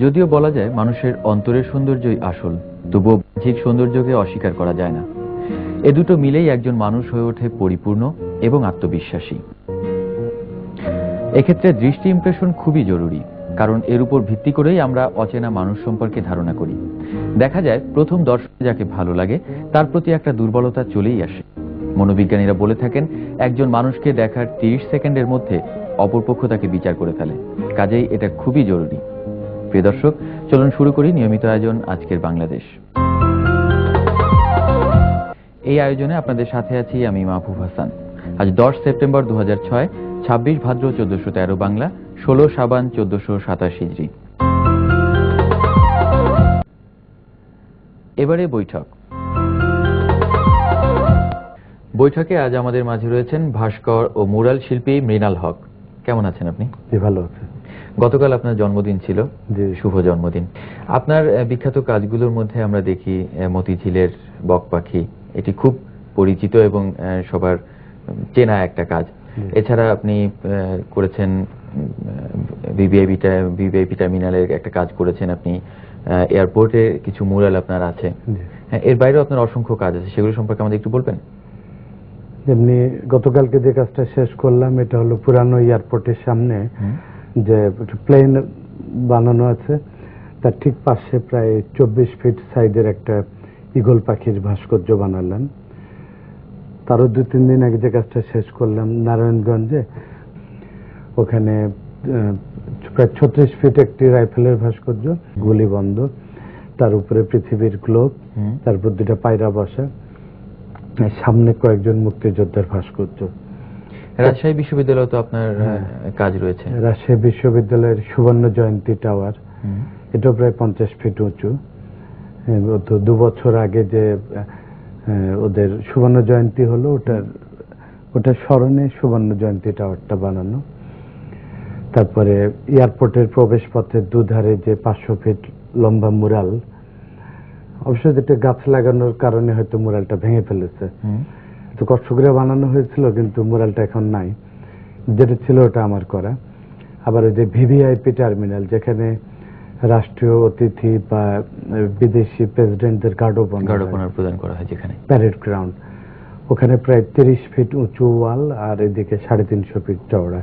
যদিও বলা যায় মানুষের অন্তরের সৌন্দর্যই আসল, তবুও বাহ্যিক সৌন্দর্যকে অস্বীকার করা যায় না। এ দুটো মিলেই একজন মানুষ হয়ে ওঠে পরিপূর্ণ এবং আত্মবিশ্বাসী। এক্ষেত্রে দৃষ্টি ইমপ্রেশন খুবই জরুরি, কারণ এর উপর ভিত্তি করেই আমরা অচেনা মানুষ সম্পর্কে ধারণা করি। দেখা যায় প্রথম দর্শনে যাকে ভালো লাগে তার প্রতি একটা দুর্বলতা চলেই আসে। মনোবিজ্ঞানীরা বলে থাকেন, একজন মানুষকে দেখার 30 সেকেন্ডের মধ্যে অপরপক্ষ তাকে বিচার করে ফেলে। কাজেই এটা খুবই জরুরি। প্রিয় দর্শক, চলুন শুরু করি নিয়মিত আয়োজন আজকের বাংলাদেশ। এই আয়োজনে আপনাদের সাথে আছি আমি মাহবুব হাসান। আজ 10 সেপ্টেম্বর 2006, 26 ভাদ্র 1413 বাংলা, 16 শাবান 1427 হিজরি। এবারে বৈঠকে আজ আমাদের মাঝে রয়েছেন ভাস্কর ও মুরাল শিল্পী মৃণাল হক। কেমন আছেন আপনি? ভালো আছে। গতকাল আপনার জন্মদিন ছিল, শুভ জন্মদিন। আপনার বিখ্যাত কাজগুলোর মধ্যে আমরা দেখি মতিঝিলের বক পাখি, এটি খুব পরিচিত এবং সবার চেনা একটা কাজ। এছাড়া আপনি করেছেন ভিভিআইপি টার্মিনালের একটা কাজ করেছেন, আপনি এয়ারপোর্টে কিছু মুরাল আপনার আছে। এর বাইরেও আপনার অসংখ্য কাজ আছে, সেগুলো সম্পর্কে আমাদের একটু বলবেন? যেমনি গতকালকে যে কাজটা শেষ করলাম, এটা হলো পুরানো এয়ারপোর্টের সামনে যে প্লেন বানানো আছে, তার ঠিক পাশে প্রায় 24 ফিট সাইজের একটা ঈগল পাখির ভাস্কর্য বানালাম। তারও 2-3 দিন আগে যে কাজটা শেষ করলাম নারায়ণগঞ্জে, ওখানে প্রায় 36 ফিট একটি রাইফেলের ভাস্কর্য, গুলি বন্ধ, তার উপরে পৃথিবীর গ্লোব, তারপর 2টা পায়রা বসা, সামনে কয়েকজন মুক্তিযোদ্ধার ভাস্কর্য। রাজশাহী বিশ্ববিদ্যালয়ে তো আপনার কাজ রয়েছে। রাজশাহী বিশ্ববিদ্যালয়ের সুবর্ণ জয়ন্তী টাওয়ার, এটা প্রায় 50 ফিট উঁচু। 2 বছর আগে যে ওদের সুবর্ণ জয়ন্তী হলো, ওটার স্মরণে সুবর্ণ জয়ন্তী টাওয়ারটা বানানো। তারপরে এয়ারপোর্টের প্রবেশ পথের দুধারে যে 500 ফিট লম্বা মুরাল, অবশ্য যেটা গাছ লাগানোর কারণে হয়তো মুরালটা ভেঙে ফেলেছে, তো কষ্ট করে বানানো হয়েছিল, কিন্তু মুরালটা এখন নাই। যেটা ছিল ওটা আমার করা। আবার ওই যে ভিভিআইপি টার্মিনাল, যেখানে রাষ্ট্রীয় অতিথি বা বিদেশি প্রেসিডেন্টদের গার্ডওয়ানার প্রদান করা হয়, যেখানে প্যারেড গ্রাউন্ড, ওখানে প্রায় 30 ফিট উঁচু ওয়াল আর এদিকে 350 ফিট চওড়া।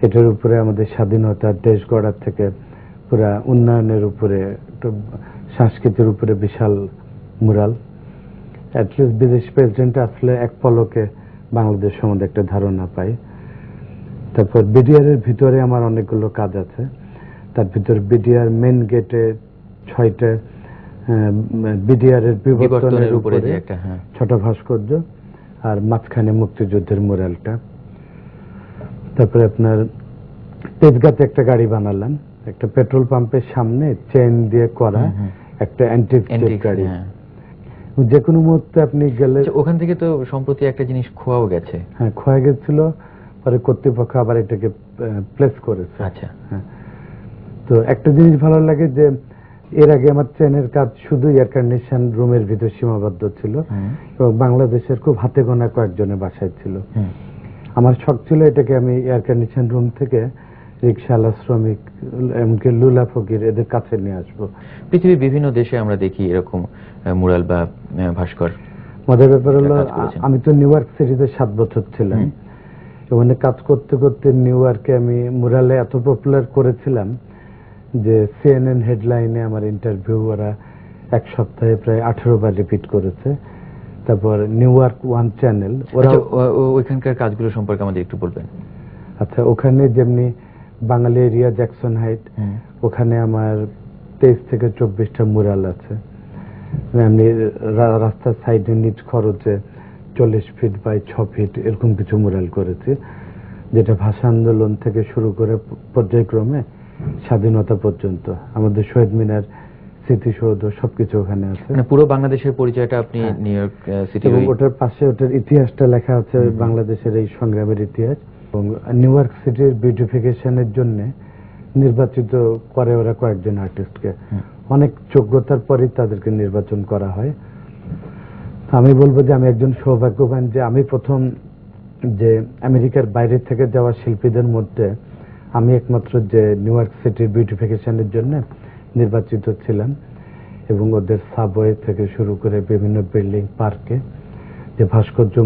এটার উপরে আমাদের স্বাধীনতার দেশ গড়ার থেকে পুরা উন্নয়নের উপরে, সংস্কৃতির উপরে বিশাল মুরাল। অ্যাটলিস্ট বিদেশি প্রেসিডেন্ট আসলে এক পলকে বাংলাদেশ সম্বন্ধে একটা ধারণা পাই। তারপর বিডিআর এর ভিতরে আমার অনেকগুলো কাজ আছে। তার ভিতর বিডিআর মেন গেটে 6টা বিডিআর এর বিবর্তনের উপরে 6টা ভাস্কর্য, আর মাঝখানে মুক্তিযুদ্ধের মুরালটা। তারপরে আপনার তেজগাঁতে একটা গাড়ি বানালাম, একটা পেট্রোল পাম্পের সামনে চেন দিয়ে করা একটা অ্যান্টিক গাড়ি। যে কোনো মুহূর্তে আপনি গেলে, ওখান থেকে তো সম্প্রতি একটা জিনিস খোয়াও গেছে। হ্যাঁ, খোয়া গেছিল, পরে কর্তৃপক্ষ আবার এটাকে প্লেস করেছে। আচ্ছা, হ্যাঁ। তো একটা জিনিস ভালো লাগে যে এর আগে আমার ট্রেনের কাজ শুধু এয়ার কন্ডিশন রুমের ভিতর সীমাবদ্ধ ছিল, এবং বাংলাদেশের খুব হাতে গোনা কয়েকজনের বাসায় ছিল। আমার শখ ছিল এটাকে আমি এয়ার কন্ডিশন রুম থেকে রিক্সাওয়ালা, শ্রমিক, এমনকি লুলা ফকির এদের কাছে নিয়ে আসবো। পৃথিবীর বিভিন্ন দেশে আমরা দেখি এরকম মুরাল বা ভাস্কর। মজার ব্যাপার হলো, আমি তো নিউ ইয়র্ক সিটিতে 7 বছর ছিলাম। ওখানে কাজ করতে করতে নিউ ইয়র্কে আমি মুরালে এত পপুলার করেছিলাম যে সিএনএন হেডলাইনে আমার ইন্টারভিউ ওরা 1 সপ্তাহে প্রায় 18 বার রিপিট করেছে। তারপর নিউ ইয়র্ক 1 চ্যানেল, ওরা ওইখানকার কাজগুলো সম্পর্কে আমাদের একটু বলবেন? আচ্ছা, ওখানে যেমনি বাঙালি এরিয়া জ্যাকসন হাইট, ওখানে আমার 23 থেকে 24টা মুরাল আছে। আমি রাস্তার সাইডে নিজ খরচে 40 ফিট বাই 6 ফিট এরকম কিছু মুরাল করেছি, যেটা ভাষা আন্দোলন থেকে শুরু করে পর্যায়ক্রমে স্বাধীনতা পর্যন্ত আমাদের শহীদ মিনার, স্মৃতিসৌধ সবকিছু ওখানে আছে। পুরো বাংলাদেশের পরিচয়টা আপনি নিউ ইয়র্ক সিটি, ওটার পাশে ওটার ইতিহাসটা লেখা আছে, বাংলাদেশের এই সংগ্রামের ইতিহাস। এবং নিউ ইয়র্ক সিটির বিউটিফিকেশনের জন্য নির্বাচিত করে ওরা কয়েকজন আর্টিস্টকে, অনেক যোগ্যতার পরেই তাদেরকে নির্বাচন করা হয়। আমি বলবো যে আমি একজন সৌভাগ্যবান যে আমি প্রথম যে আমেরিকার বাইরে থেকে যাওয়া শিল্পীদের মধ্যে আমি একমাত্র যে নিউ ইয়র্ক সিটির বিউটিফিকেশনের জন্য নির্বাচিত ছিলেন এবং ওদের সাবওয়ে থেকে শুরু করে বিভিন্ন বিল্ডিং পার্কে যে ভাস্কর্য